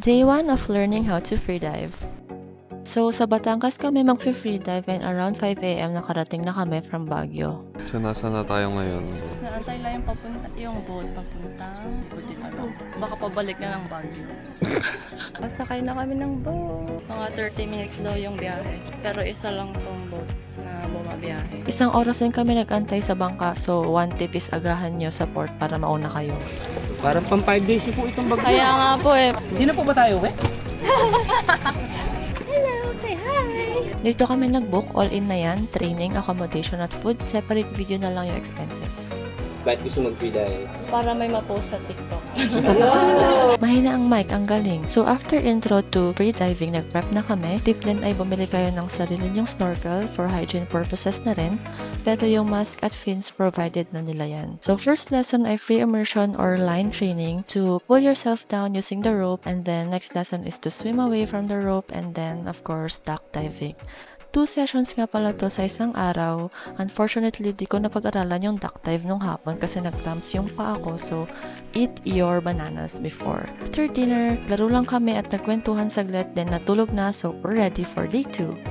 Day 1 of learning how to freedive. So, sa Batangas kami mag-freedive and around 5 AM nakarating na kami from Baguio. So, nasa na tayo ngayon? Naantay lang yung boat papuntang Butinaro. Baka pabalik na ng Baguio. Pasakay na kami ng boat. Mga 30 minutes daw yung biyahe. Pero isa lang tong boat na bumabiyahe. Isang oras din kami nag-antay sa bangka, so one tip is agahan nyo sa port para mauna kayo. Parang pang 5 days po itong bagyo. Kaya nga po eh. Hindi na po ba tayo, eh? Dito kami nag-book, all-in na yan, training, accommodation at food, separate video na lang yung expenses. Bakit gusto mag-freedive? Para may ma-post sa TikTok. Mahina ang mic, ang galing. So after intro to freediving, nag-prep na kami. Tip din ay bumili kayo ng sarili nyong snorkel for hygiene purposes na rin. Pero yung mask at fins provided na nila yan. So first lesson ay free immersion or line training to pull yourself down using the rope, and then next lesson is to swim away from the rope, and then of course duck diving. 2 sessions nga pala to sa isang araw. Unfortunately, di ko napag-aralan yung duck dive nung hapon kasi nag-cramps yung paa ko, so eat your bananas before. After dinner, laro lang kami at nagkwentuhan saglit, then natulog na, so we're ready for day 2.